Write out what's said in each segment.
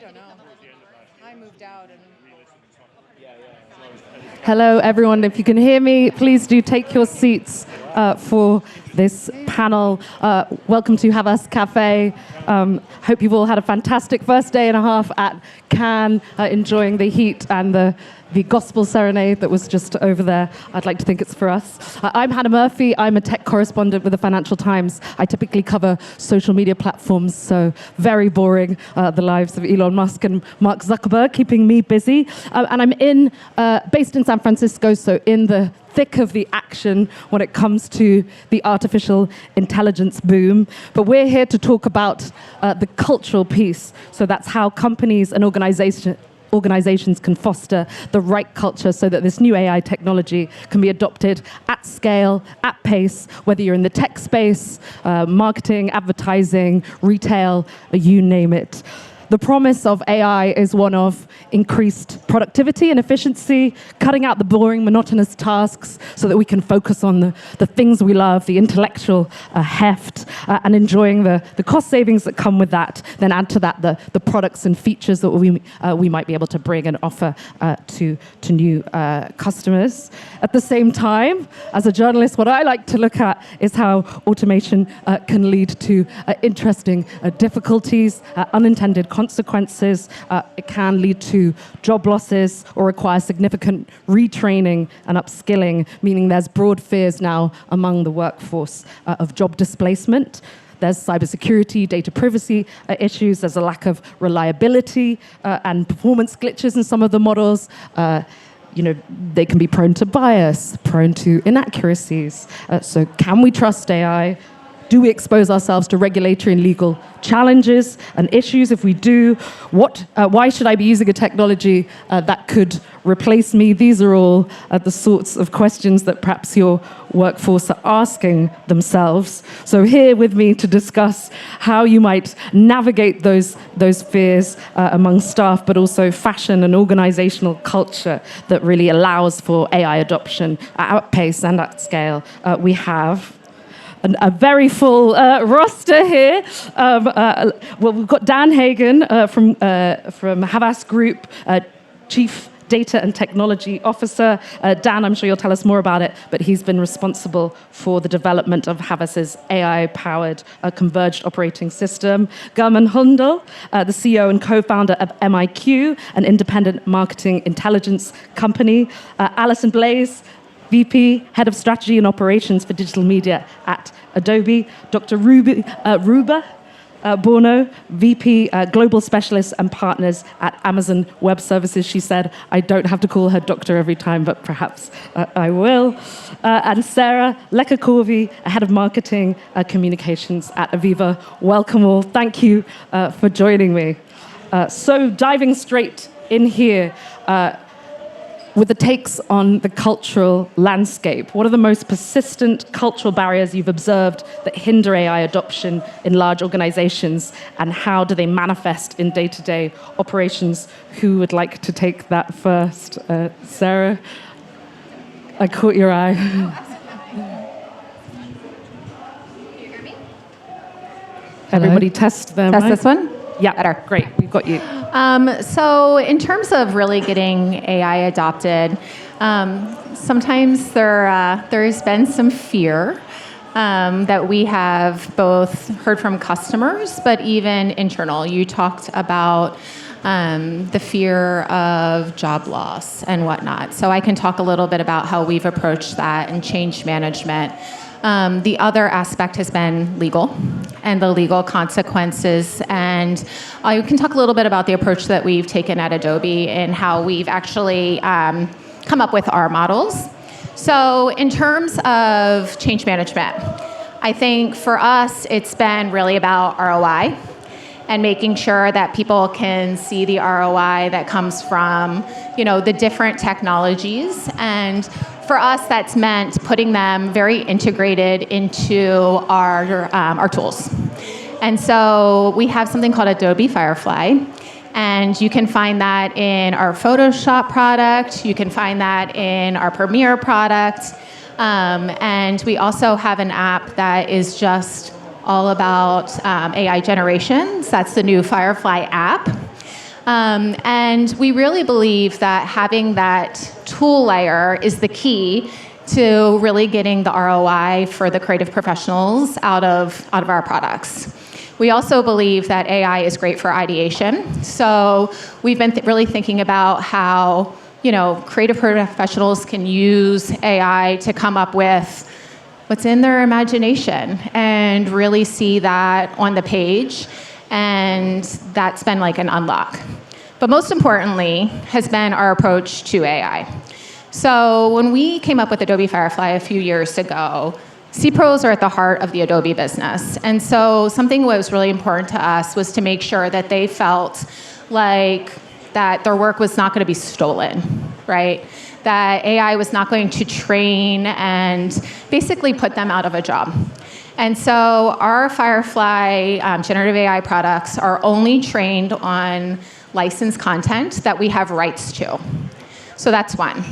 don't know. I moved out and... Hello, everyone. If you can hear me, please do take your seats for this panel. Welcome to Havas Cafe. Hope you've all had a fantastic first day and a half at Cannes, enjoying the heat and the gospel serenade that was just over there. I'd like to think it's for us. I'm Hannah Murphy. I'm a tech correspondent with the Financial Times. I typically cover social media platforms, so very boring, the lives of Elon Musk and Mark Zuckerberg, keeping me busy. And I'm based in San Francisco, so in the thick of the action when it comes to the artificial intelligence boom. But we're here to talk about the cultural piece. So that's how companies and organizations can foster the right culture so that this new AI technology can be adopted at scale, at pace, whether you're in the tech space, marketing, advertising, retail, you name it. The promise of AI is one of increased productivity and efficiency, cutting out the boring, monotonous tasks so that we can focus on the things we love, the intellectual heft, and enjoying the cost savings that come with that. Then add to that the products and features that we might be able to bring and offer to new customers. At the same time, as a journalist, what I like to look at is how automation can lead to interesting difficulties, unintended consequences. It can lead to job losses or require significant retraining and upskilling, meaning there's broad fears now among the workforce of job displacement. There's cybersecurity, data privacy issues. There's a lack of reliability and performance glitches in some of the models. They can be prone to bias, prone to inaccuracies. So can we trust AI? Do we expose ourselves to regulatory and legal challenges and issues? If we do, why should I be using a technology that could replace me? These are all the sorts of questions that perhaps your workforce are asking themselves. So here with me to discuss how you might navigate those fears among staff, but also fashion an organizational culture that really allows for AI adoption at pace and at scale. We have a very full roster here. We've got Dan Hagen from Havas Group, Chief Data and Technology Officer. Dan, I'm sure you'll tell us more about it, but he's been responsible for the development of Havas's AI-powered converged operating system. German Hundel, the CEO and co-founder of MIQ, an independent marketing intelligence company. Alison Blaze, VP, Head of Strategy and Operations for Digital Media at Adobe. Dr. Ruba Borno, VP, Global Specialists and Partners at Amazon Web Services. She said, I don't have to call her doctor every time, but perhaps I will. And Sarah Lecker-Corvey, Head of Marketing Communications at Aviva. Welcome all. Thank you for joining me. So diving straight in here, with the takes on the cultural landscape, what are the most persistent cultural barriers you've observed that hinder AI adoption in large organizations, and how do they manifest in day-to-day operations? Who would like to take that first? Sarah, I caught your eye. Can you hear me? Everybody test them. Test this one? Yeah, better. Great, we've got you. So in terms of really getting AI adopted, sometimes there's been some fear that we have both heard from customers, but even internal. You talked about the fear of job loss and whatnot. So I can talk a little bit about how we've approached that and change management. The other aspect has been legal and the legal consequences. And I can talk a little bit about the approach that we've taken at Adobe and how we've actually come up with our models. So in terms of change management, I think for us, it's been really about ROI and making sure that people can see the ROI that comes from, the different technologies. And for us, that's meant putting them very integrated into our tools. And so we have something called Adobe Firefly, and you can find that in our Photoshop product. You can find that in our Premiere product. And we also have an app that is just all about AI generations. That's the new Firefly app. And we really believe that having that tool layer is the key to really getting the ROI for the creative professionals out of our products. We also believe that AI is great for ideation. So we've been really thinking about how, creative professionals can use AI to come up with what's in their imagination and really see that on the page. And that's been like an unlock. But most importantly has been our approach to AI. So when we came up with Adobe Firefly a few years ago, CPROs are at the heart of the Adobe business. And so something that was really important to us was to make sure that they felt like that their work was not going to be stolen, right? That AI was not going to train and basically put them out of a job. And so our Firefly generative AI products are only trained on licensed content that we have rights to. So that's one.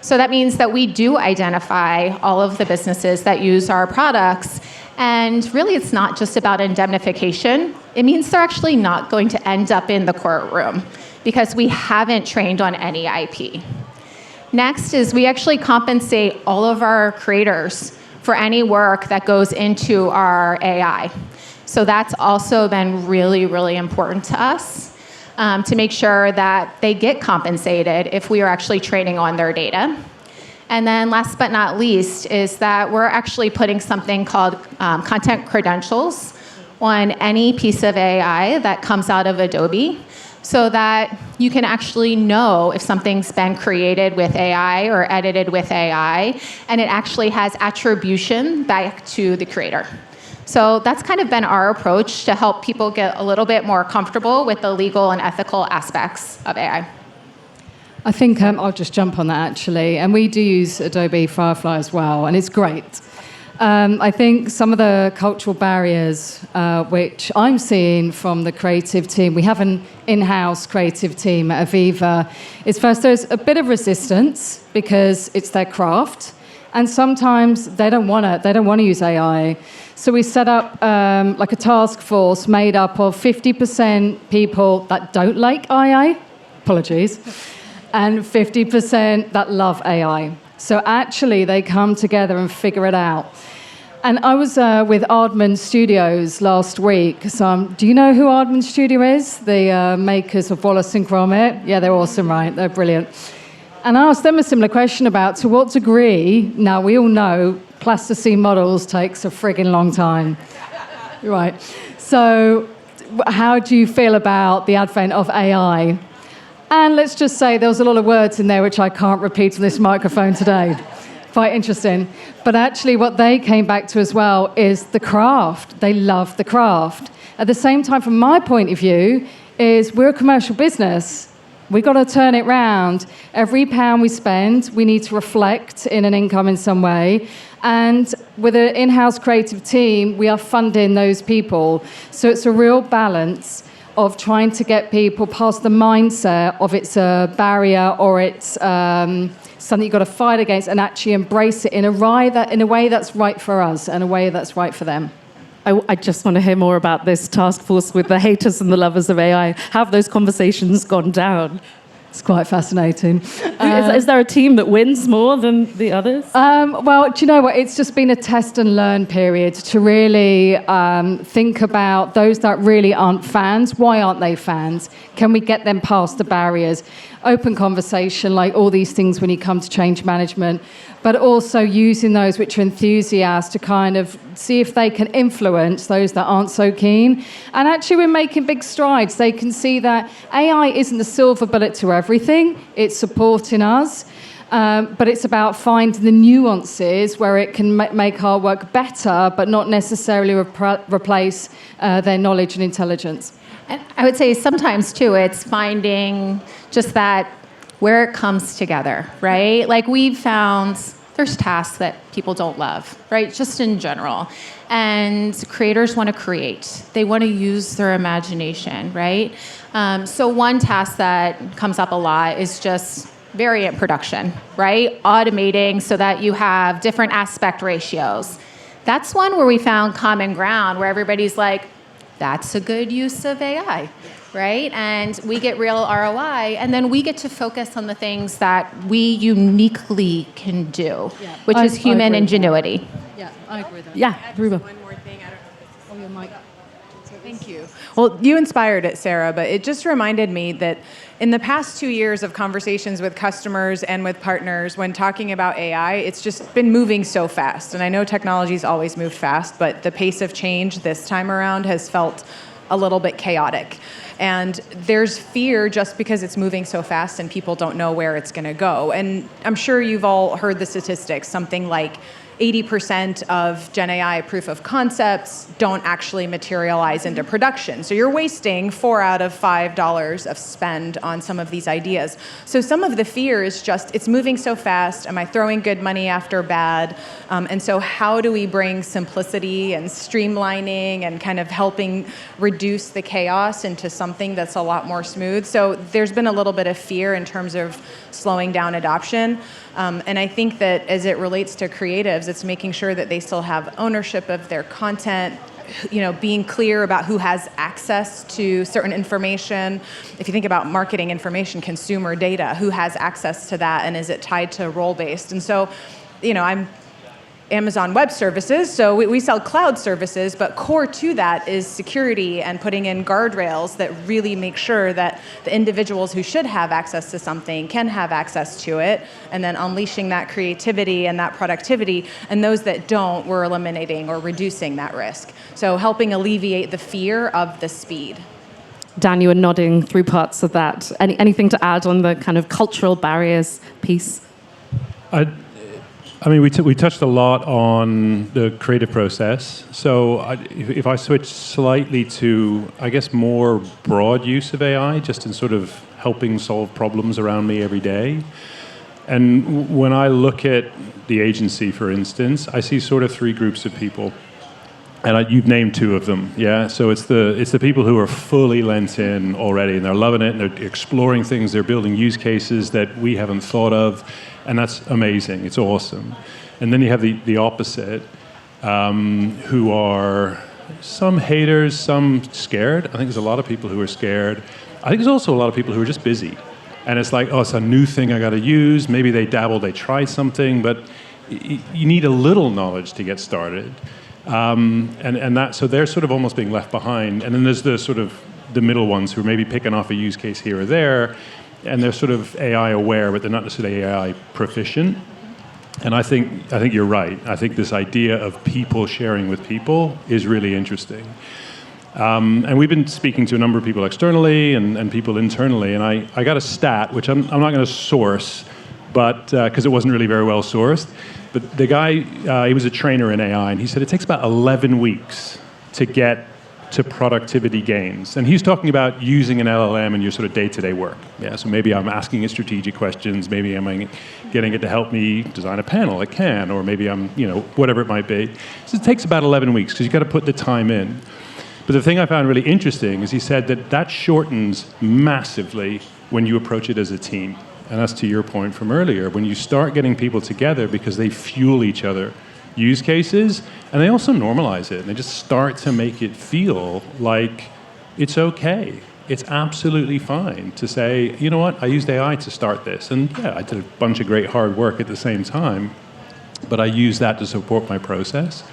So that means that we do identify all of the businesses that use our products. And really, it's not just about indemnification. It means they're actually not going to end up in the courtroom because we haven't trained on any IP. Next is we actually compensate all of our creators for any work that goes into our AI. So that's also been really, really important to us. To make sure that they get compensated if we are actually training on their data. And then last but not least is that we're actually putting something called content credentials on any piece of AI that comes out of Adobe so that you can actually know if something's been created with AI or edited with AI, and it actually has attribution back to the creator. So that's kind of been our approach to help people get a little bit more comfortable with the legal and ethical aspects of AI. I think I'll just jump on that, actually. And we do use Adobe Firefly as well, and it's great. I think some of the cultural barriers which I'm seeing from the creative team, we have an in-house creative team at Aviva, is first there's a bit of resistance because it's their craft. And sometimes they don't want to use AI. So we set up like a task force made up of 50% people that don't like AI, apologies, and 50% that love AI. So actually they come together and figure it out. And I was with Aardman Studios last week. So do you know who Aardman Studio is? The makers of Wallace and Gromit? Yeah, they're awesome, right? They're brilliant. And I asked them a similar question about to what degree, now we all know plasticine models takes a friggin' long time, right? So how do you feel about the advent of AI? And let's just say there was a lot of words in there which I can't repeat on this microphone today. Quite interesting. But actually what they came back to as well is the craft. They love the craft. At the same time, from my point of view, is we're a commercial business. We've got to turn it round. Every pound we spend, we need to reflect in an income in some way. And with an in-house creative team, we are funding those people. So it's a real balance of trying to get people past the mindset of it's a barrier or it's something you've got to fight against and actually embrace it in a way that's right for us and a way that's right for them. I just want to hear more about this task force with the haters and the lovers of AI. How have those conversations gone down? It's quite fascinating. Is there a team that wins more than the others? Well, do you know what? It's just been a test and learn period to really think about those that really aren't fans. Why aren't they fans? Can we get them past the barriers? Open conversation, like all these things when you come to change management, but also using those which are enthusiasts to kind of see if they can influence those that aren't so keen. And actually we're making big strides. They can see that AI isn't the silver bullet to everything. It's supporting us. But it's about finding the nuances where it can make our work better, but not necessarily replace their knowledge and intelligence. And I would say sometimes, too, it's finding just that where it comes together, right? Like we've found there's tasks that people don't love, right? Just in general. And creators want to create. They want to use their imagination, right? So one task that comes up a lot is just variant production, right? Automating so that you have different aspect ratios. That's one where we found common ground where everybody's like, that's a good use of AI, right? And we get real ROI, and then we get to focus on the things that we uniquely can do, which is human ingenuity. Yeah, I agree with that. Yeah, Ruba. One more thing. I don't know if this is... Oh, your mic. Thank you. Well, you inspired it, Sarah, but it just reminded me that in the past 2 years of conversations with customers and with partners, when talking about AI, it's just been moving so fast. And I know technology's always moved fast, but the pace of change this time around has felt a little bit chaotic. And there's fear just because it's moving so fast and people don't know where it's going to go. And I'm sure you've all heard the statistics, something like 80% of Gen AI proof of concepts don't actually materialize into production. So you're wasting $4 out of $5 of spend on some of these ideas. So some of the fear is just, it's moving so fast. Am I throwing good money after bad? And so how do we bring simplicity and streamlining and kind of helping reduce the chaos into something that's a lot more smooth? So there's been a little bit of fear in terms of slowing down adoption. And I think that as it relates to creatives, it's making sure that they still have ownership of their content, being clear about who has access to certain information. If you think about marketing information, consumer data, who has access to that, and is it tied to role-based? And so, I'm Amazon Web Services, so we sell cloud services, but core to that is security and putting in guardrails that really make sure that the individuals who should have access to something can have access to it, and then unleashing that creativity and that productivity, and those that don't, we're eliminating or reducing that risk. So helping alleviate the fear of the speed. Dan, you were nodding through parts of that. Anything to add on the kind of cultural barriers piece? We touched a lot on the creative process. So if I switch slightly to, I guess, more broad use of AI, just in sort of helping solve problems around me every day. And when I look at the agency, for instance, I see sort of three groups of people. And you've named two of them, yeah? So it's the people who are fully lent in already, and they're loving it, and they're exploring things, they're building use cases that we haven't thought of, and that's amazing, it's awesome. And then you have the opposite, who are some haters, some scared. I think there's a lot of people who are scared. I think there's also a lot of people who are just busy. And it's like, oh, it's a new thing I gotta use. Maybe they dabble, they try something, but you need a little knowledge to get started. So they're sort of almost being left behind. And then there's the middle ones who are maybe picking off a use case here or there, and they're sort of AI aware, but they're not necessarily AI proficient. And I think you're right. I think this idea of people sharing with people is really interesting. And we've been speaking to a number of people externally and people internally, and I got a stat, which I'm not going to source, but because it wasn't really very well sourced. But the guy, he was a trainer in AI, and he said it takes about 11 weeks to get to productivity gains. And he's talking about using an LLM in your sort of day-to-day work. Yeah, so maybe I'm asking it strategic questions, maybe I'm getting it to help me design a panel, it can, or maybe I'm, whatever it might be. So it takes about 11 weeks, because you've got to put the time in. But the thing I found really interesting is he said that shortens massively when you approach it as a team. And that's to your point from earlier, when you start getting people together because they fuel each other use cases, and they also normalize it, and they just start to make it feel like it's okay. It's absolutely fine to say, you know what, I used AI to start this, and yeah, I did a bunch of great hard work at the same time, but I used that to support my process.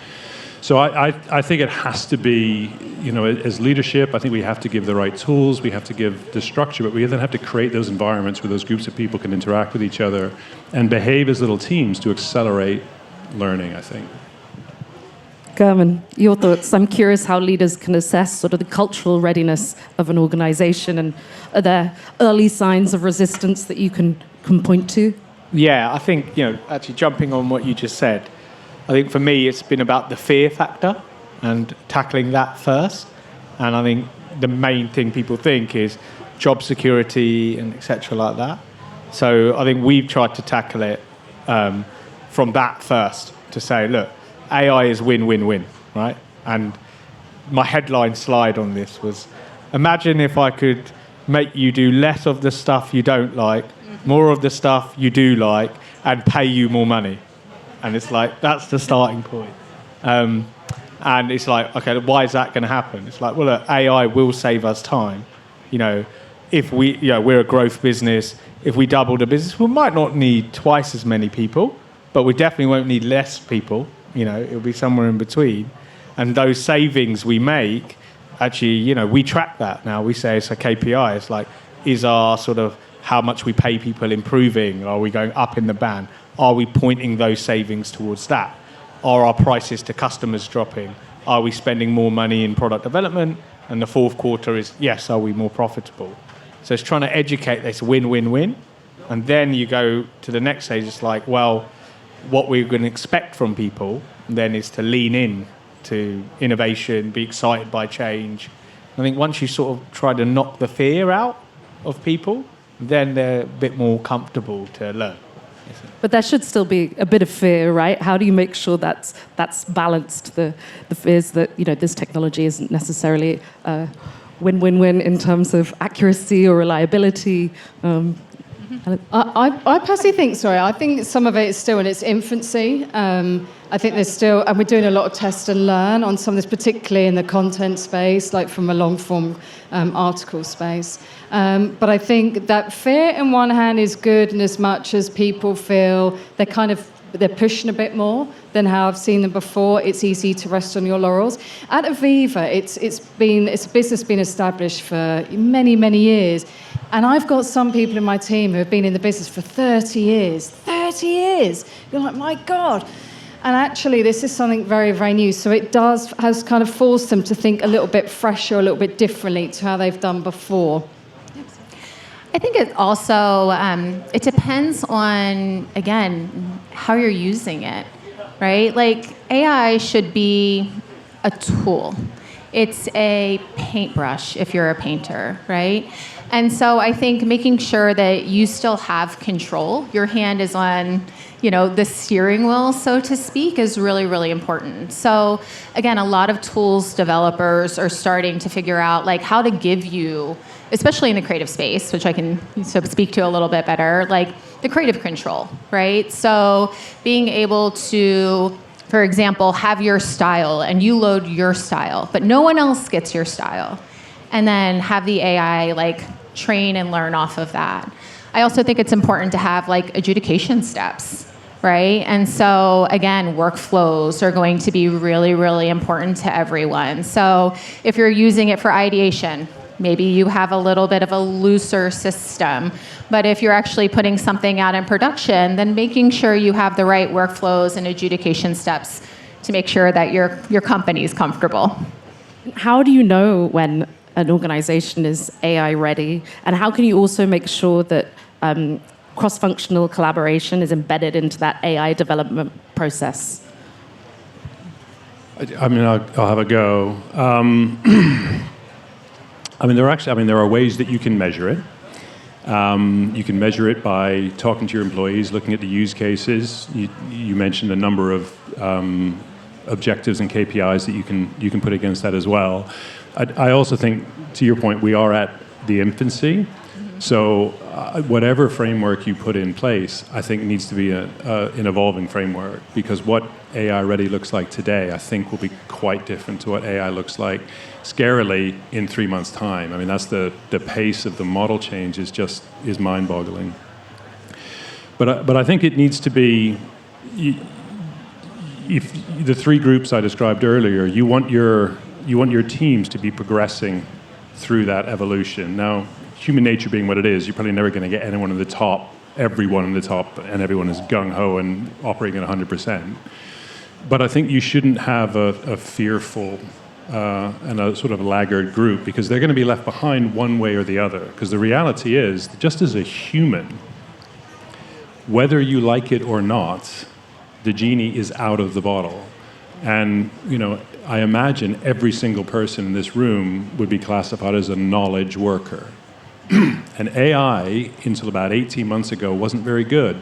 So I think it has to be, as leadership, I think we have to give the right tools, we have to give the structure, but we then have to create those environments where those groups of people can interact with each other and behave as little teams to accelerate learning, I think. German, your thoughts? I'm curious how leaders can assess sort of the cultural readiness of an organization, and are there early signs of resistance that you can point to? Yeah, I think, actually jumping on what you just said, I think for me it's been about the fear factor and tackling that first. And I think the main thing people think is job security and et cetera like that. So I think we've tried to tackle it from that first, to say, look, AI is win-win-win, right? And my headline slide on this was, imagine if I could make you do less of the stuff you don't like, more of the stuff you do like, and pay you more money. And it's like, that's the starting point. And And it's like, okay, why is that going to happen? It's like, well, look, AI will save us time. You know, if we're a growth business, if we double the business, we might not need twice as many people, but we definitely won't need less people. You know, it'll be somewhere in between. And those savings we make, actually, you know, we track that now. We say it's a KPI. It's like, is our sort of how much we pay people improving? Are we going up in the band? Are we pointing those savings towards that? Are our prices to customers dropping? Are we spending more money in product development? And the fourth quarter is, yes, are we more profitable? So it's trying to educate this win-win-win. And then you go to the next stage. It's like, well, what we're going to expect from people then is to lean in to innovation, be excited by change. I think once you sort of try to knock the fear out of people, then they're a bit more comfortable to learn. But there should still be a bit of fear, right? How do you make sure that's balanced, the fears that, you know, this technology isn't necessarily win-win-win in terms of accuracy or reliability? I personally think, I think some of it is still in its infancy. I think there's still, and we're doing a lot of test and learn on some of this, particularly in the content space, like from a long-form article space. But I think that fear, on one hand, is good in as much as people feel they're pushing a bit more than how I've seen them before. It's easy to rest on your laurels. At Aviva, it's a business been established for many, many years. And I've got some people in my team who have been in the business for 30 years. 30 years! You're like, my God. And actually, this is something very, very new. So it has kind of forced them to think a little bit fresher, a little bit differently to how they've done before. I think it also, it depends on, again, how you're using it, right? Like, AI should be a tool. It's a paintbrush if you're a painter, right? And so I think making sure that you still have control, your hand is on, you know, the steering wheel, so to speak, is really, really important. So again, a lot of tools developers are starting to figure out like how to give you, especially in the creative space, which I can sort of speak to a little bit better, like the creative control, right? So being able to, for example, have your style and you load your style, but no one else gets your style. And then have the AI like train and learn off of that. I also think it's important to have like adjudication steps, right? And so again, workflows are going to be really, really important to everyone. So if you're using it for ideation, maybe you have a little bit of a looser system. But if you're actually putting something out in production, then making sure you have the right workflows and adjudication steps to make sure that your company is comfortable. How do you know when an organization is AI ready? And how can you also make sure that cross-functional collaboration is embedded into that AI development process? I mean, I'll have a go. There are ways that you can measure it. You can measure it by talking to your employees, looking at the use cases. You mentioned a number of objectives and KPIs that you can put against that as well. I also think, to your point, we are at the infancy. So whatever framework you put in place, I think needs to be an evolving framework, because what AI ready looks like today, I think, will be quite different to what AI looks like scarily in 3 months' time. I mean, that's the pace of the model change is mind-boggling. But I think it needs to be, if the three groups I described earlier, you want your teams to be progressing through that evolution. Now, human nature being what it is, you're probably never going to get everyone in the top, and everyone is gung-ho and operating at 100%. But I think you shouldn't have a fearful and a sort of laggard group, because they're going to be left behind one way or the other. Because the reality is, just as a human, whether you like it or not, the genie is out of the bottle. And, you know, I imagine every single person in this room would be classified as a knowledge worker. And AI, until about 18 months ago, wasn't very good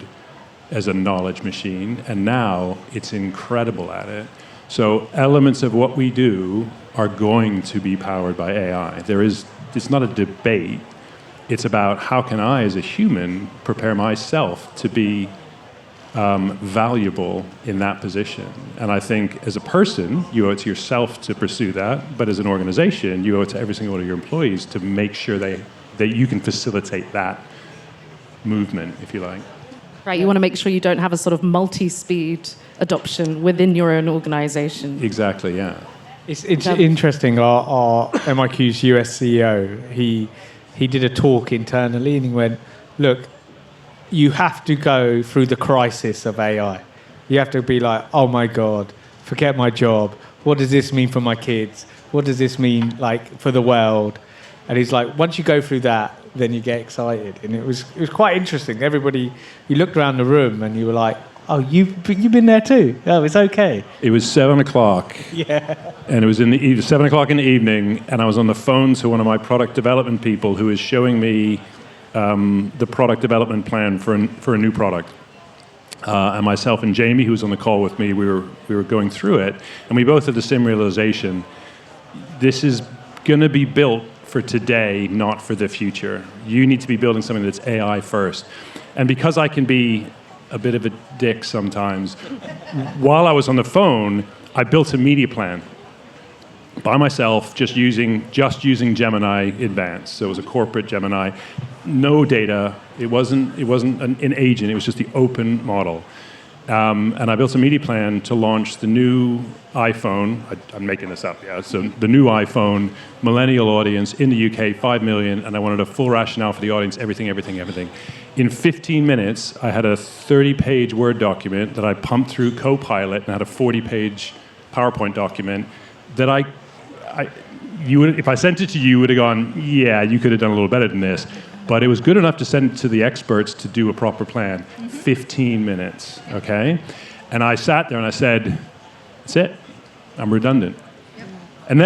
as a knowledge machine, and now it's incredible at it. So elements of what we do are going to be powered by AI. It's not a debate. It's about how can I, as a human, prepare myself to be valuable in that position. And I think as a person, you owe it to yourself to pursue that, but as an organization, you owe it to every single one of your employees to make sure that you can facilitate that movement, if you like. Right, you want to make sure you don't have a sort of multi-speed adoption within your own organization. Exactly, yeah. It's interesting. Our MIQ's US CEO, he did a talk internally, and he went, "Look, you have to go through the crisis of AI. You have to be like, oh my God, forget my job. What does this mean for my kids? What does this mean like for the world?" And he's like, once you go through that, then you get excited. And it was quite interesting. Everybody, you looked around the room and you were like, oh, you've been there too. Oh, it's okay. It was 7:00. Yeah. And it was 7:00 in the evening, and I was on the phone to one of my product development people who was showing me the product development plan for a new product. And myself and Jamie, who was on the call with me, we were going through it, and we both had the same realization. This is going to be built for today, not for the future. You need to be building something that's AI first. And because I can be a bit of a dick sometimes, while I was on the phone, I built a media plan by myself, just using Gemini Advanced. So it was a corporate Gemini, no data. It wasn't an agent. It was just the open model. And I built a media plan to launch the new iPhone. I'm making this up, yeah. So the new iPhone, millennial audience in the UK, 5 million, and I wanted a full rationale for the audience, everything. In 15 minutes, I had a 30-page Word document that I pumped through Copilot and had a 40-page PowerPoint document that if I sent it to you, you would have gone, yeah, you could have done a little better than this. But it was good enough to send it to the experts to do a proper plan. 15 minutes, okay? And I sat there and I said, that's it. I'm redundant. Yep. And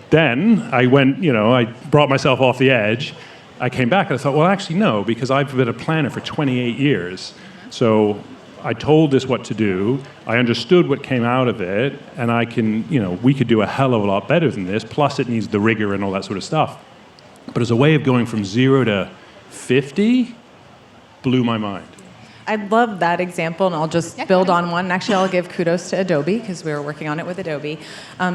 then I went, I brought myself off the edge. I came back and I thought, well, actually, no, because I've been a planner for 28 years. So I told this what to do. I understood what came out of it. And we could do a hell of a lot better than this. Plus, it needs the rigor and all that sort of stuff. But as a way of going from 0 to 50, blew my mind. I love that example, and I'll just build on one. Actually, I'll give kudos to Adobe, because we were working on it with Adobe.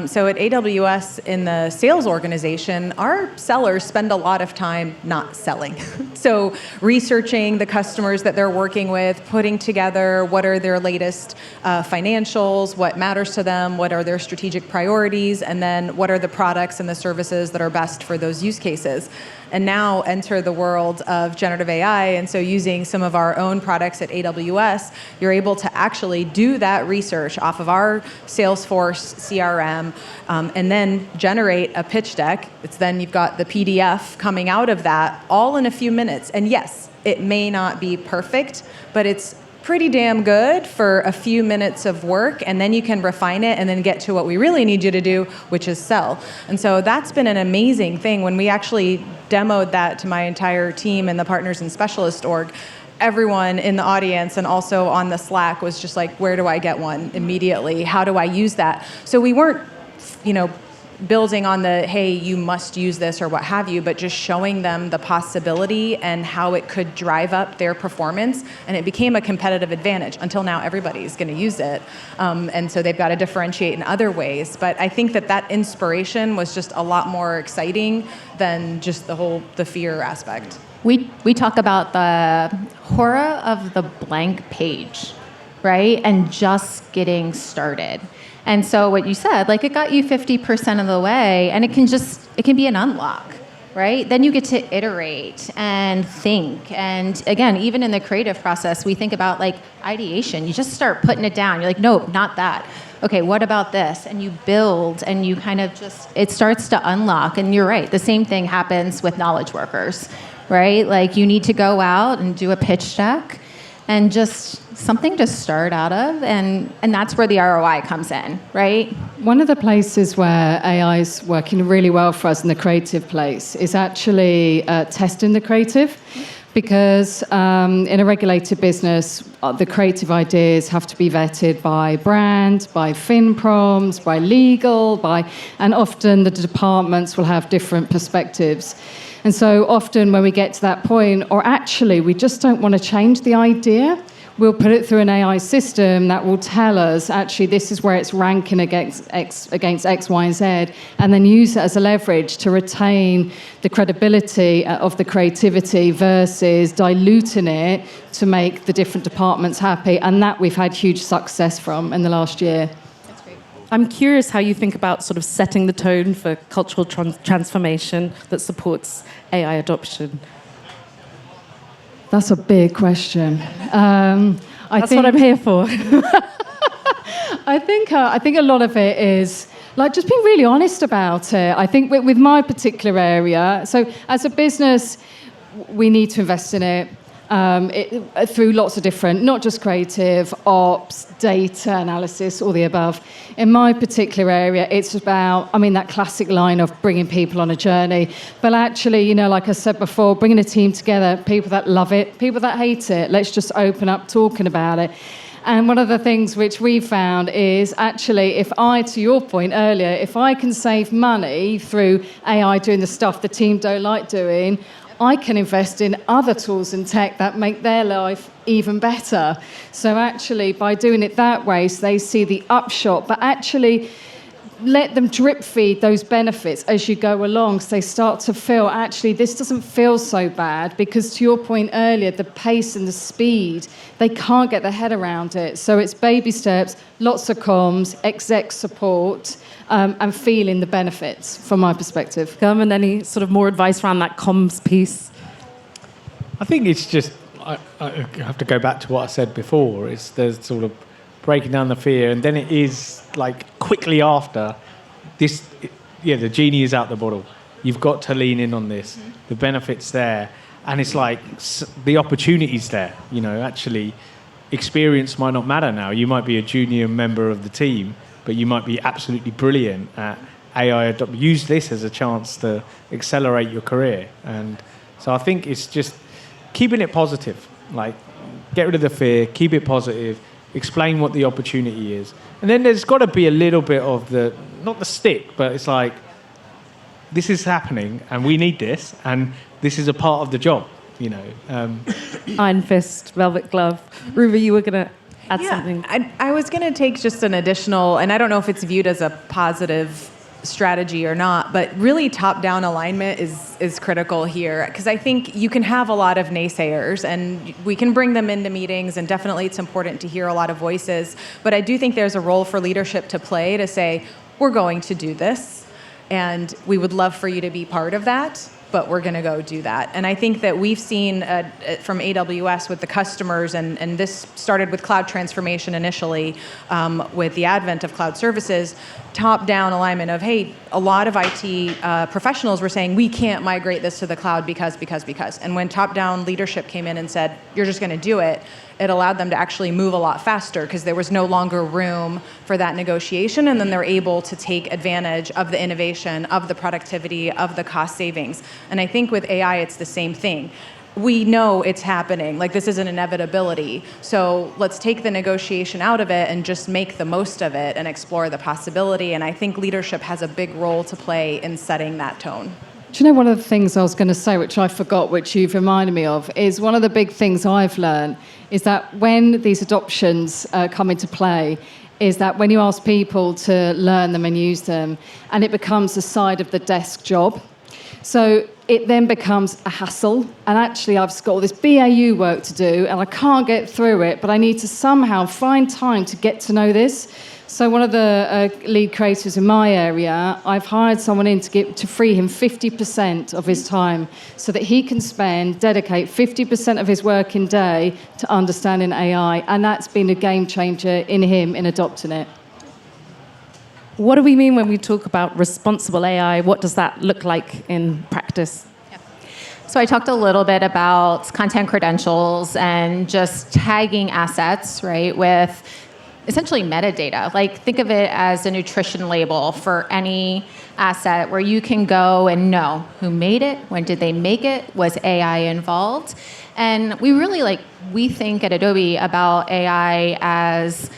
So at AWS, in the sales organization, our sellers spend a lot of time not selling. So researching the customers that they're working with, putting together what are their latest financials, what matters to them, what are their strategic priorities, and then what are the products and the services that are best for those use cases. And now enter the world of generative AI. And so using some of our own products at AWS, you're able to actually do that research off of our Salesforce CRM, and then generate a pitch deck. Then you've got the PDF coming out of that all in a few minutes. And yes, it may not be perfect, but it's pretty damn good for a few minutes of work, and then you can refine it and then get to what we really need you to do, which is sell. And so that's been an amazing thing. When we actually demoed that to my entire team in the partners and specialist org, everyone in the audience and also on the Slack was just like, where do I get one immediately? How do I use that? So we weren't, building on the, hey, you must use this or what have you, but just showing them the possibility and how it could drive up their performance. And it became a competitive advantage. Until now, everybody's going to use it. And so they've got to differentiate in other ways. But I think that inspiration was just a lot more exciting than just the fear aspect. We talk about the horror of the blank page, right? And just getting started. And so what you said, it got you 50% of the way, and it can be an unlock, right? Then you get to iterate and think. And again, even in the creative process, we think about ideation. You just start putting it down. You're like, nope, not that. Okay, what about this? And you build, and you kind of it starts to unlock. And you're right, the same thing happens with knowledge workers, right? You need to go out and do a pitch deck and just something to start out of, and that's where the ROI comes in, right? One of the places where AI is working really well for us in the creative place is actually testing the creative, because in a regulated business, the creative ideas have to be vetted by brand, by FinProms, by legal, and often the departments will have different perspectives. And so often when we get to that point, or actually we just don't want to change the idea, we'll put it through an AI system that will tell us, actually, this is where it's ranking against X, Y, and Z, and then use it as a leverage to retain the credibility of the creativity versus diluting it to make the different departments happy. And that we've had huge success from in the last year. I'm curious how you think about sort of setting the tone for cultural transformation that supports AI adoption. That's a big question. That's what I'm here for. I think a lot of it is like just being really honest about it. I think with my particular area, so as a business, we need to invest in it. Through lots of different, not just creative, ops, data analysis, all the above. In my particular area, it's about, that classic line of bringing people on a journey. But actually, like I said before, bringing a team together, people that love it, people that hate it, let's just open up talking about it. And one of the things which we found is actually, to your point earlier, if I can save money through AI doing the stuff the team don't like doing, I can invest in other tools and tech that make their life even better. So actually, by doing it that way, so they see the upshot, but actually let them drip feed those benefits as you go along, so they start to feel, actually, this doesn't feel so bad, because to your point earlier, the pace and the speed, they can't get their head around it. So it's baby steps, lots of comms, exec support, and feeling the benefits, from my perspective. And any sort of more advice around that comms piece? I think it's just, I have to go back to what I said before. There's sort of breaking down the fear, and then it is like quickly after this, the genie is out the bottle. You've got to lean in on this. The benefit's there, and it's like the opportunity's there. Actually, experience might not matter now. You might be a junior member of the team, but you might be absolutely brilliant at AI. Use this as a chance to accelerate your career. And so I think it's just keeping it positive. Like, get rid of the fear, keep it positive, explain what the opportunity is. And then there's got to be a little bit of not the stick, but it's like, this is happening and we need this, and this is a part of the job, Iron fist, velvet glove. Ruva, you were going to add something. I was going to take just an additional, and I don't know if it's viewed as a positive strategy or not, but really top-down alignment is critical here, because I think you can have a lot of naysayers and we can bring them into meetings, and definitely it's important to hear a lot of voices, but I do think there's a role for leadership to play to say, we're going to do this and we would love for you to be part of that, but we're going to go do that. And I think that we've seen from AWS with the customers, and this started with cloud transformation initially, with the advent of cloud services, top-down alignment of, hey, a lot of IT professionals were saying, we can't migrate this to the cloud because. And when top-down leadership came in and said, you're just going to do it, it allowed them to actually move a lot faster, because there was no longer room for that negotiation, and then they're able to take advantage of the innovation, of the productivity, of the cost savings. And I think with AI, it's the same thing. We know it's happening, like this is an inevitability. So let's take the negotiation out of it and just make the most of it and explore the possibility. And I think leadership has a big role to play in setting that tone. Do you know, one of the things I was going to say, which I forgot, which you've reminded me of, is one of the big things I've learned is that when these adoptions come into play, is that when you ask people to learn them and use them, and it becomes a side of the desk job, so it then becomes a hassle, and actually I've got all this BAU work to do, and I can't get through it, but I need to somehow find time to get to know this. So one of the lead creators in my area, I've hired someone in to free him 50% of his time, so that he can dedicate 50% of his working day to understanding AI, and that's been a game changer in him in adopting it. What do we mean when we talk about responsible AI? What does that look like in practice? So I talked a little bit about content credentials and just tagging assets, right, with essentially metadata. Like, think of it as a nutrition label for any asset, where you can go and know who made it, when did they make it, was AI involved. And we think at Adobe about AI as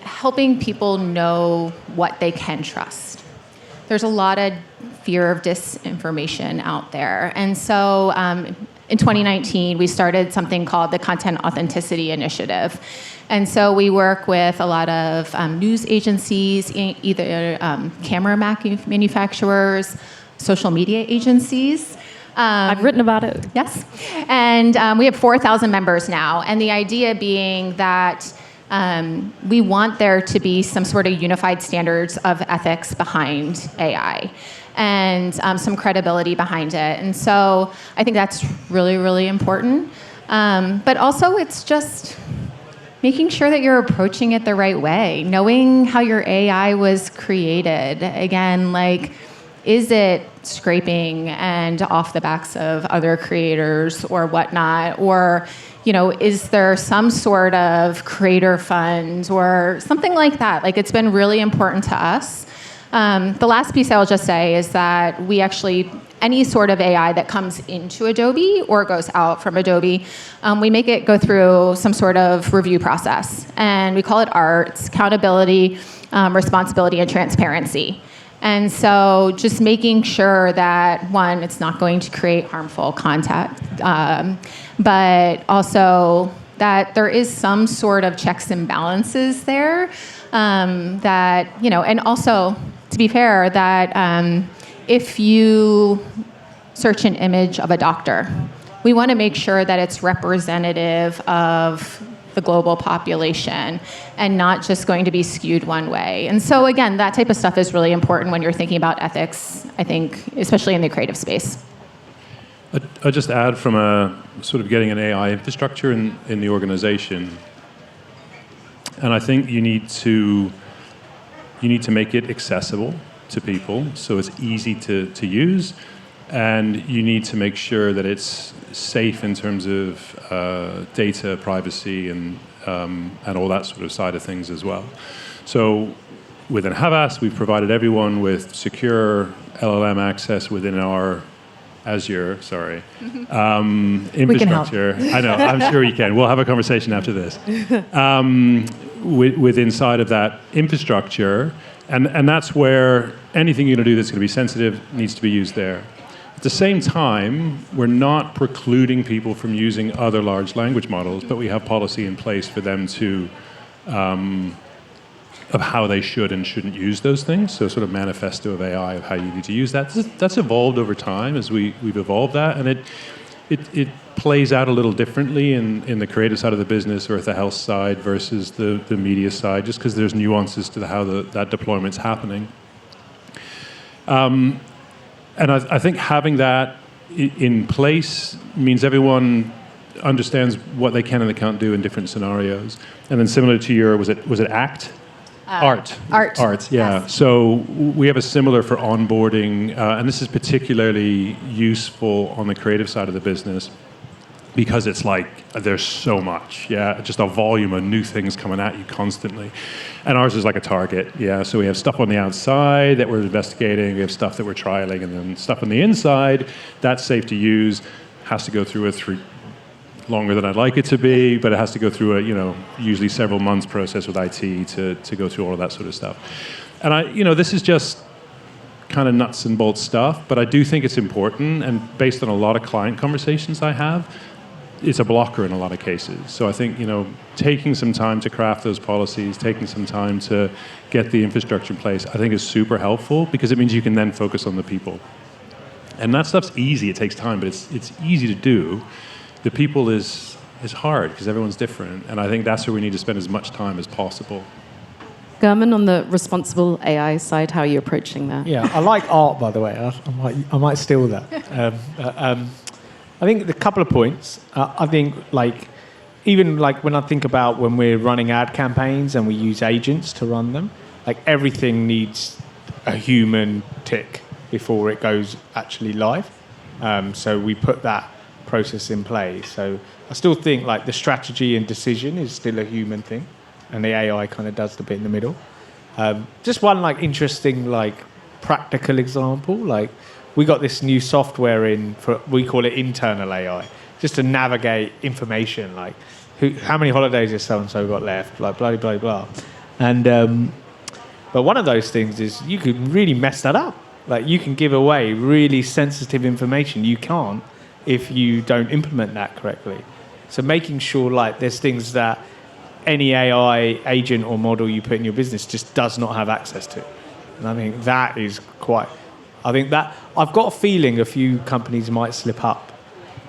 helping people know what they can trust. There's a lot of fear of disinformation out there. And so in 2019, we started something called the Content Authenticity Initiative. And so we work with a lot of news agencies, either camera manufacturers, social media agencies. I've written about it. Yes. And we have 4,000 members now. And the idea being that we want there to be some sort of unified standards of ethics behind AI and some credibility behind it. And so I think that's really, really important. But also it's just making sure that you're approaching it the right way, knowing how your AI was created. Again, like, is it scraping and off the backs of other creators or whatnot? Or, is there some sort of creator fund or something like that? Like, it's been really important to us. The last piece I will just say is that we actually, any sort of AI that comes into Adobe or goes out from Adobe, we make it go through some sort of review process. And we call it ARTS, accountability, responsibility, and transparency. And so just making sure that, one, it's not going to create harmful content, but also that there is some sort of checks and balances there, that, and also, to be fair, that if you search an image of a doctor, we want to make sure that it's representative of the global population and not just going to be skewed one way. And so again, that type of stuff is really important when you're thinking about ethics, I think, especially in the creative space. I'll just add from a sort of getting an AI infrastructure in the organization. And I think you need to make it accessible to people so it's easy to use. And you need to make sure that it's safe in terms of data privacy and all that sort of side of things as well. So within Havas, we've provided everyone with secure LLM access within our Azure, infrastructure. I know, I'm sure you can. We'll have a conversation after this. With inside of that infrastructure, and that's where anything you're going to do that's going to be sensitive needs to be used there. At the same time, we're not precluding people from using other large language models, but we have policy in place for them to, of how they should and shouldn't use those things. So sort of manifesto of AI of how you need to use that. That's evolved over time as we've evolved that, and it plays out a little differently in the creative side of the business or at the health side versus the media side, just because there's nuances to how that deployment's happening. And I think having that in place means everyone understands what they can and they can't do in different scenarios. And then similar to your, was it ACT? Art, yeah. Yes. So we have a similar for onboarding, and this is particularly useful on the creative side of the business because it's like there's so much, just a volume of new things coming at you constantly. And ours is like a target, So we have stuff on the outside that we're investigating, we have stuff that we're trialing, and then stuff on the inside that's safe to use, has to go through longer than I'd like it to be, but it has to go through a usually several months process with IT to go through all of that sort of stuff. And this is just kind of nuts and bolts stuff, but I do think it's important, and based on a lot of client conversations I have, it's a blocker in a lot of cases. So I think, taking some time to craft those policies, taking some time to get the infrastructure in place, I think is super helpful because it means you can then focus on the people. And that stuff's easy, it takes time, but it's easy to do. The people is hard because everyone's different, and I think that's where we need to spend as much time as possible. German, on the responsible AI side, how are you approaching that? Yeah, I like art, by the way. I might steal that. I think a couple of points. I think even when I think about when we're running ad campaigns and we use agents to run them, everything needs a human tick before it goes actually live. So we put that process in place. So I still think the strategy and decision is still a human thing, and the AI kind of does the bit in the middle. Just one interesting practical example. We got this new software we call it internal AI, just to navigate information how many holidays has so and so got left, blah blah blah blah. And but one of those things is you can really mess that up. You can give away really sensitive information you can't if you don't implement that correctly. So making sure like there's things that any AI agent or model you put in your business just does not have access to. And I think that is I've got a feeling a few companies might slip up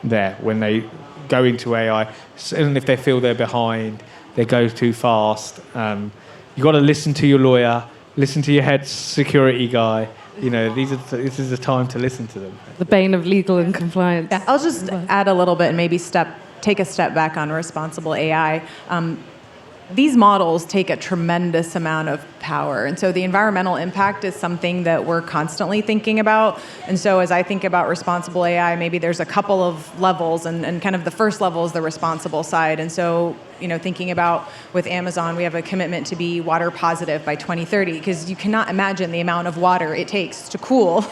there when they go into AI, and if they feel they're behind, they go too fast. You've got to listen to your lawyer, listen to your head security guy. This is the time to listen to them. The bane of legal and compliance. Yeah, I'll just add a little bit and maybe take a step back on responsible AI. These models take a tremendous amount of power. And so the environmental impact is something that we're constantly thinking about. And so as I think about responsible AI, maybe there's a couple of levels, and kind of the first level is the responsible side. And so, thinking about with Amazon, we have a commitment to be water positive by 2030, because you cannot imagine the amount of water it takes to cool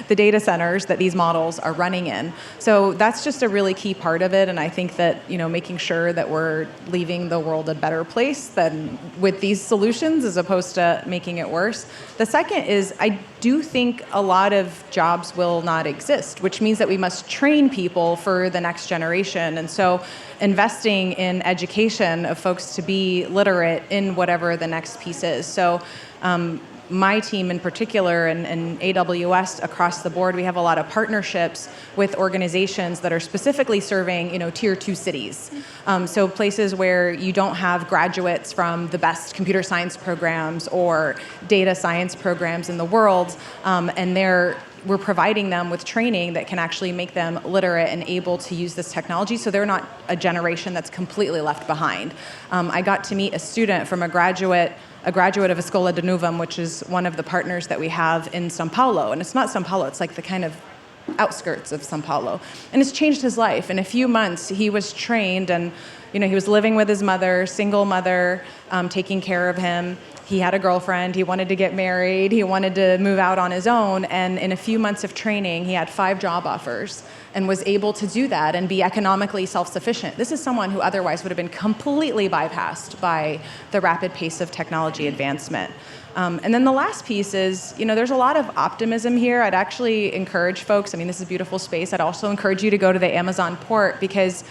the data centers that these models are running in. So that's just a really key part of it. And I think that, making sure that we're leaving the world a better place than with these solutions as opposed to making it worse. The second is I do think a lot of jobs will not exist, which means that we must train people for the next generation. And so investing in education of folks to be literate in whatever the next piece is. So my team in particular and AWS across the board, we have a lot of partnerships with organizations that are specifically serving, tier 2 cities. So places where you don't have graduates from the best computer science programs or data science programs in the world, and we're providing them with training that can actually make them literate and able to use this technology, so they're not a generation that's completely left behind. I got to meet a student from a graduate of Escola de Nuvem, which is one of the partners that we have in São Paulo. And it's not São Paulo, it's like the kind of outskirts of São Paulo. And it's changed his life. In a few months, he was trained, and he was living with his mother, single mother, taking care of him. He had a girlfriend, he wanted to get married, he wanted to move out on his own, and in a few months of training, he had 5 job offers and was able to do that and be economically self-sufficient. This is someone who otherwise would have been completely bypassed by the rapid pace of technology advancement. And then the last piece is, there's a lot of optimism here. I'd actually encourage folks, this is a beautiful space, I'd also encourage you to go to the Amazon port, because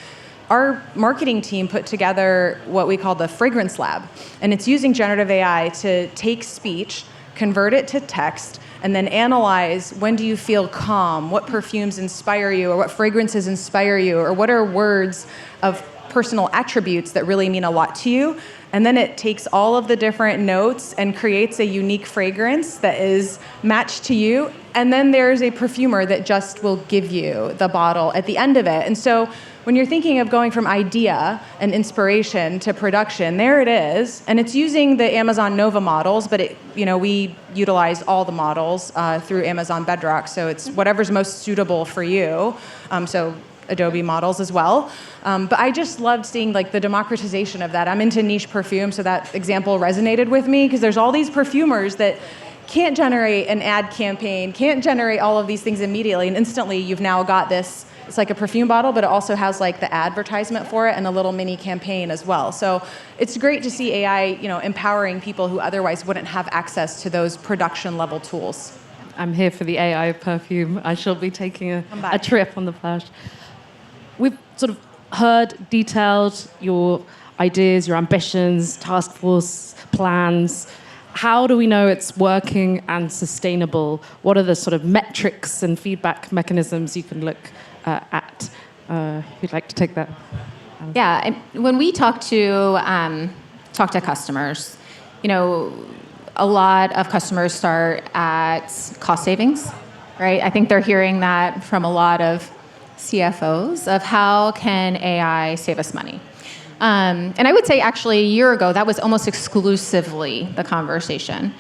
our marketing team put together what we call the Fragrance Lab. And it's using generative AI to take speech, convert it to text, and then analyze, when do you feel calm? What perfumes inspire you? Or what fragrances inspire you? Or what are words of personal attributes that really mean a lot to you? And then it takes all of the different notes and creates a unique fragrance that is matched to you. And then there's a perfumer that just will give you the bottle at the end of it. And so when you're thinking of going from idea and inspiration to production, there it is. And it's using the Amazon Nova models, but we utilize all the models through Amazon Bedrock. So it's whatever's most suitable for you. So Adobe models as well. But I just loved seeing the democratization of that. I'm into niche perfume, so that example resonated with me, because there's all these perfumers that can't generate an ad campaign, can't generate all of these things immediately, and instantly you've now got this. It's like a perfume bottle, but it also has the advertisement for it and a little mini campaign as well. So it's great to see AI, empowering people who otherwise wouldn't have access to those production level tools. I'm here for the AI perfume. I shall be taking a trip on the Flash. We've sort of heard detailed your ideas, your ambitions, task force plans. How do we know it's working and sustainable? What are the sort of metrics and feedback mechanisms you can look at? Who'd like to take that? Yeah, when we talk to customers, a lot of customers start at cost savings, right? I think they're hearing that from a lot of CFOs of how can AI save us money. And I would say actually a year ago, that was almost exclusively the conversation.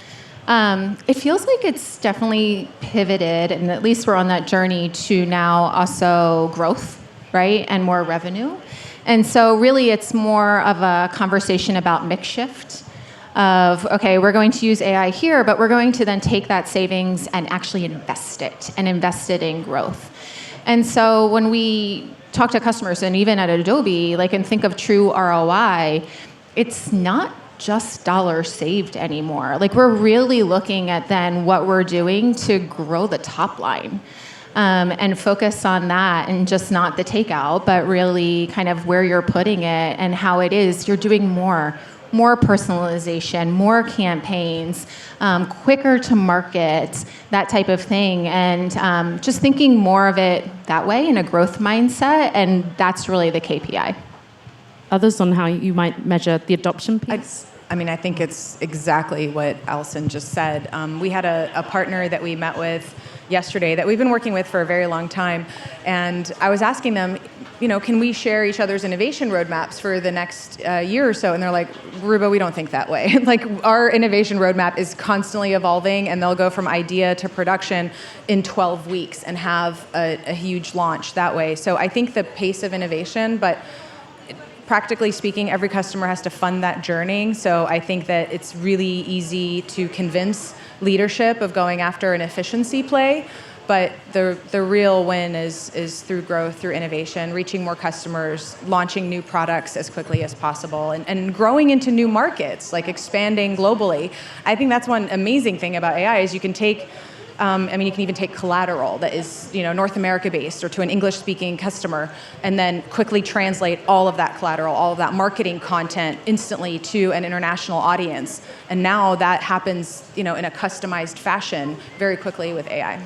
It feels like it's definitely pivoted, and at least we're on that journey to now also growth, right, and more revenue. And so really it's more of a conversation about mix shift of, okay, we're going to use AI here, but we're going to then take that savings and actually invest it in growth. And so when we talk to customers, and even at Adobe, and think of true ROI, it's not just dollars saved anymore. We're really looking at then what we're doing to grow the top line. and focus on that, and just not the takeout, but really kind of where you're putting it and how it is. You're doing more personalization, more campaigns, quicker to market, that type of thing. And just thinking more of it that way in a growth mindset, and that's really the KPI. Others on how you might measure the adoption piece? I think it's exactly what Alison just said. We had a partner that we met with yesterday that we've been working with for a very long time, and I was asking them, can we share each other's innovation roadmaps for the next year or so? And they're like, Ruba, we don't think that way. Like, our innovation roadmap is constantly evolving, and they'll go from idea to production in 12 weeks and have a huge launch that way. So I think the pace of innovation, but practically speaking, every customer has to fund that journey. So I think that it's really easy to convince leadership of going after an efficiency play, but the real win is through growth, through innovation, reaching more customers, launching new products as quickly as possible, and growing into new markets, like expanding globally. I think that's one amazing thing about AI is you can take you can even take collateral that is, North America based or to an English-speaking customer, and then quickly translate all of that collateral, all of that marketing content instantly to an international audience. And now that happens, in a customized fashion very quickly with AI.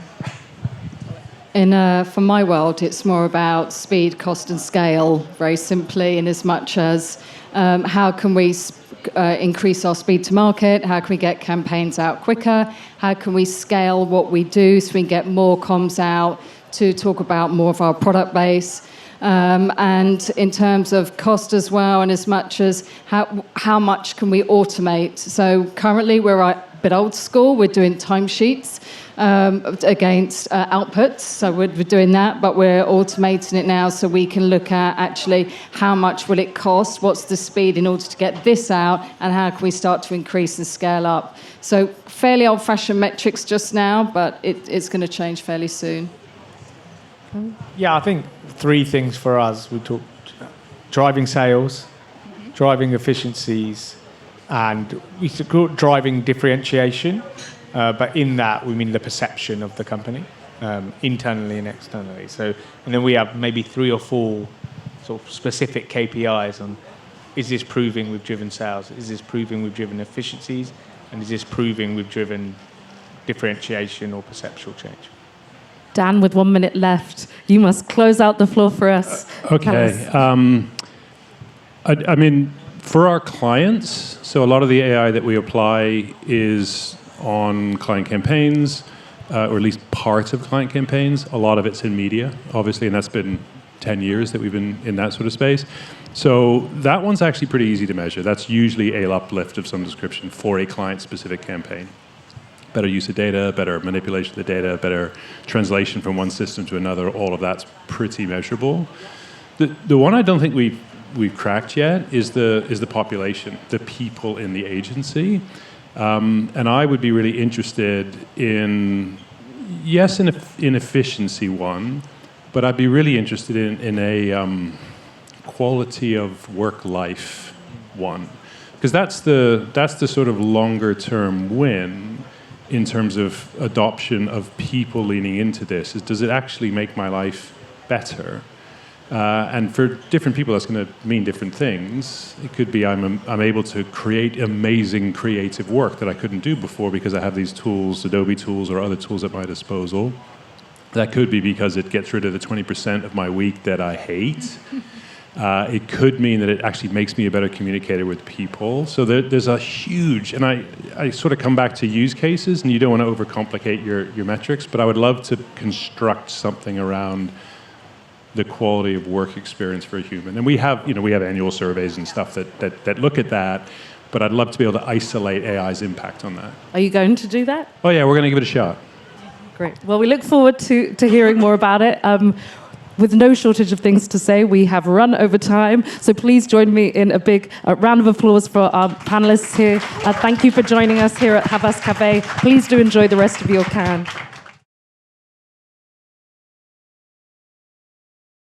For my world, it's more about speed, cost, and scale, very simply, in as much as how can we increase our speed to market, how can we get campaigns out quicker, how can we scale what we do so we can get more comms out to talk about more of our product base. And in terms of cost as well, and as much as how much can we automate. So currently we're a bit old school, we're doing timesheets against outputs, so we're doing that, but we're automating it now so we can look at actually how much will it cost, what's the speed in order to get this out, and how can we start to increase and scale up. So fairly old-fashioned metrics just now, but it's going to change fairly soon. Yeah, I think 3 things for us. We talked driving sales, driving efficiencies, and we talked driving differentiation. But in that, we mean the perception of the company, internally and externally. So, and then we have maybe 3 or 4 sort of specific KPIs on: is this proving we've driven sales? Is this proving we've driven efficiencies? And is this proving we've driven differentiation or perceptual change? Dan, with 1 minute left, you must close out the floor for us. Okay. I mean, for our clients, so a lot of the AI that we apply is on client campaigns, or at least parts of client campaigns. A lot of it's in media, obviously, and that's been 10 years that we've been in that sort of space. So that one's actually pretty easy to measure. That's usually a uplift of some description for a client-specific campaign. Better use of data, better manipulation of the data, better translation from one system to another, all of that's pretty measurable. The one I don't think we've cracked yet is the population, the people in the agency. And I would be really interested in efficiency one, but I'd be really interested in a quality of work life one, because that's the sort of longer term win in terms of adoption of people leaning into this. Does it actually make my life better? And for different people, that's going to mean different things. It could be I'm able to create amazing creative work that I couldn't do before because I have these tools, Adobe tools or other tools at my disposal. That could be because it gets rid of the 20% of my week that I hate. It could mean that it actually makes me a better communicator with people. So there's a huge, and I sort of come back to use cases, and you don't want to overcomplicate your metrics, but I would love to construct something around the quality of work experience for a human. And we have annual surveys and stuff that look at that, but I'd love to be able to isolate AI's impact on that. Are you going to do that? Oh yeah, we're going to give it a shot. Great. Well, we look forward to hearing more about it. With no shortage of things to say, we have run over time. So please join me in a big round of applause for our panelists here. Thank you for joining us here at Havas Cafe. Please do enjoy the rest of your can.